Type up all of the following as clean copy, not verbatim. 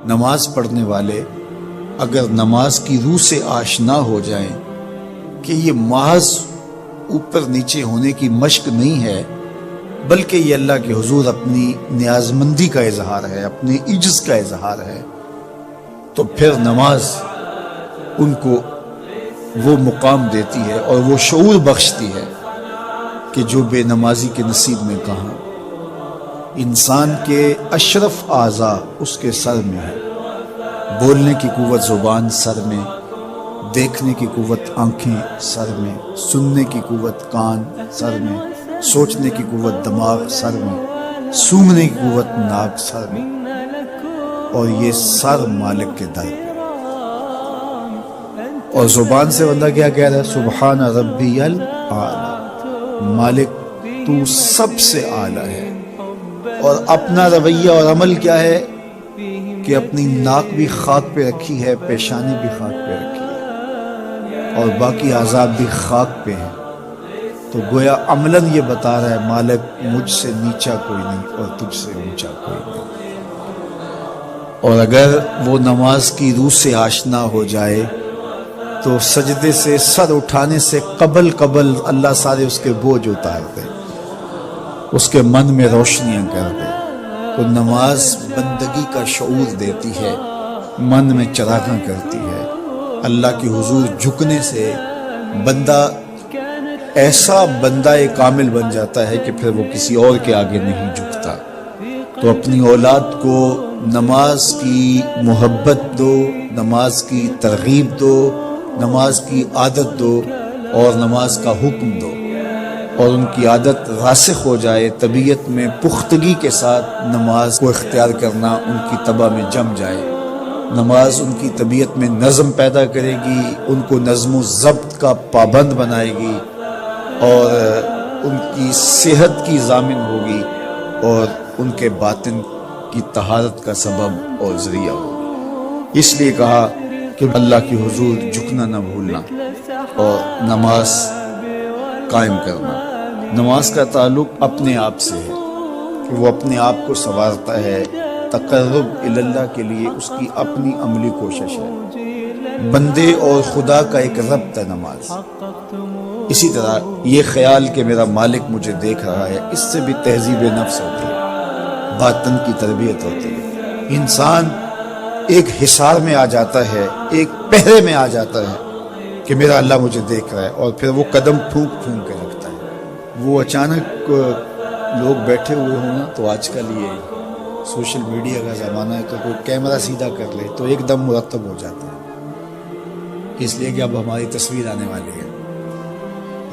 نماز پڑھنے والے اگر نماز کی روح سے آشنا ہو جائیں کہ یہ محض اوپر نیچے ہونے کی مشق نہیں ہے، بلکہ یہ اللہ کے حضور اپنی نیازمندی کا اظہار ہے، اپنے عجز کا اظہار ہے، تو پھر نماز ان کو وہ مقام دیتی ہے اور وہ شعور بخشتی ہے کہ جو بے نمازی کے نصیب میں کہاں۔ انسان کے اشرف اعضاء اس کے سر میں ہے، بولنے کی قوت زبان سر میں، دیکھنے کی قوت آنکھیں سر میں، سننے کی قوت کان سر میں، سوچنے کی قوت دماغ سر میں، سونگھنے کی قوت ناک سر میں، اور یہ سر مالک کے در پہ۔ اور زبان سے بندہ کیا کہہ رہا ہے؟ سبحان ربی الاعلی، مالک تو سب سے اعلیٰ ہے۔ اور اپنا رویہ اور عمل کیا ہے کہ اپنی ناک بھی خاک پہ رکھی ہے، پیشانی بھی خاک پہ رکھی ہے، اور باقی اعضاء بھی خاک پہ ہیں۔ تو گویا عملاً یہ بتا رہا ہے مالک مجھ سے نیچا کوئی نہیں اور تجھ سے اونچا کوئی نہیں۔ اور اگر وہ نماز کی روح سے آشنا ہو جائے تو سجدے سے سر اٹھانے سے قبل اللہ سارے اس کے بوجھ اتار دے، اس کے من میں روشنیاں کر دے۔ تو نماز بندگی کا شعور دیتی ہے، من میں چراغاں کرتی ہے۔ اللہ کے حضور جھکنے سے بندہ ایسا بندہ کامل بن جاتا ہے کہ پھر وہ کسی اور کے آگے نہیں جھکتا۔ تو اپنی اولاد کو نماز کی محبت دو، نماز کی ترغیب دو، نماز کی عادت دو اور نماز کا حکم دو، اور ان کی عادت راسخ ہو جائے، طبیعت میں پختگی کے ساتھ نماز کو اختیار کرنا ان کی طبع میں جم جائے۔ نماز ان کی طبیعت میں نظم پیدا کرے گی، ان کو نظم و ضبط کا پابند بنائے گی، اور ان کی صحت کی ضامن ہوگی، اور ان کے باطن کی طہارت کا سبب اور ذریعہ ہوگی۔ اس لیے کہا کہ اللہ کی حضور جھکنا نہ بھولنا اور نماز قائم کرنا۔ نماز کا تعلق اپنے آپ سے ہے کہ وہ اپنے آپ کو سنوارتا ہے، تقرب اللہ کے لیے اس کی اپنی عملی کوشش ہے۔ بندے اور خدا کا ایک ربط ہے نماز۔ اسی طرح یہ خیال کہ میرا مالک مجھے دیکھ رہا ہے، اس سے بھی تہذیب نفس ہوتی ہے، باطن کی تربیت ہوتی ہے۔ انسان ایک حصار میں آ جاتا ہے، ایک پہرے میں آ جاتا ہے کہ میرا اللہ مجھے دیکھ رہا ہے، اور پھر وہ قدم پھونک پھونک کے رکھتا ہے۔ وہ اچانک لوگ بیٹھے ہوئے ہوں نا، تو آج کل یہ سوشل میڈیا کا زمانہ ہے، تو کوئی کیمرہ سیدھا کر لے تو ایک دم مرتب ہو جاتا ہے، اس لیے کہ اب ہماری تصویر آنے والی ہے۔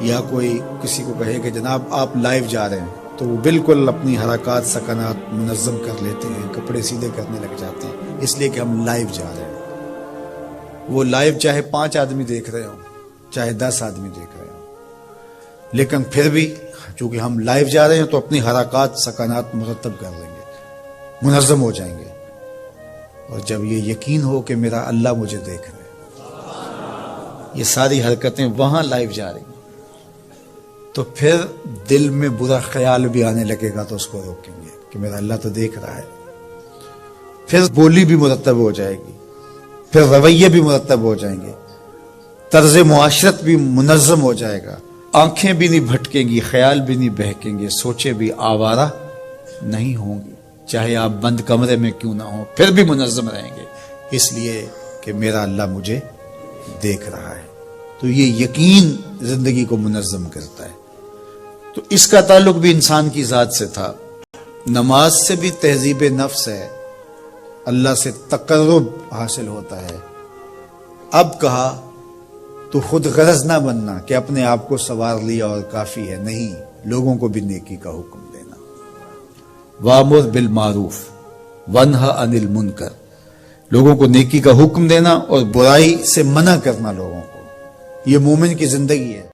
یا کوئی کسی کو کہے کہ جناب آپ لائیو جا رہے ہیں، تو وہ بالکل اپنی حرکات سکنات منظم کر لیتے ہیں، کپڑے سیدھے کرنے لگ جاتے ہیں، اس لیے کہ ہم لائیو جا رہے ہیں۔ وہ لائیو چاہے 5 آدمی دیکھ رہے ہوں، چاہے 10 آدمی دیکھ رہے ہوں، لیکن پھر بھی چونکہ ہم لائیو جا رہے ہیں تو اپنی حرکات سکنات مرتب کر لیں گے، منظم ہو جائیں گے۔ اور جب یہ یقین ہو کہ میرا اللہ مجھے دیکھ رہا ہے، یہ ساری حرکتیں وہاں لائیو جا رہی ہیں، تو پھر دل میں برا خیال بھی آنے لگے گا تو اس کو روکیں گے کہ میرا اللہ تو دیکھ رہا ہے۔ پھر بولی بھی مرتب ہو جائے گی، پھر رویے بھی مرتب ہو جائیں گے، طرز معاشرت بھی منظم ہو جائے گا، آنکھیں بھی نہیں بھٹکیں گی، خیال بھی نہیں بہکیں گے، سوچیں بھی آوارہ نہیں ہوں گی، چاہے آپ بند کمرے میں کیوں نہ ہوں، پھر بھی منظم رہیں گے، اس لیے کہ میرا اللہ مجھے دیکھ رہا ہے۔ تو یہ یقین زندگی کو منظم کرتا ہے۔ تو اس کا تعلق بھی انسان کی ذات سے تھا۔ نماز سے بھی تہذیب نفس ہے، اللہ سے تقرب حاصل ہوتا ہے۔ اب کہا تو خود غرض نہ بننا کہ اپنے آپ کو سنوار لیا اور کافی ہے، نہیں، لوگوں کو بھی نیکی کا حکم دینا۔ وَأْمُرْ بِالْمَعْرُوفِ وَانْهَ عَنِ الْمُنْكَرِ، لوگوں کو نیکی کا حکم دینا اور برائی سے منع کرنا لوگوں کو، یہ مومن کی زندگی ہے۔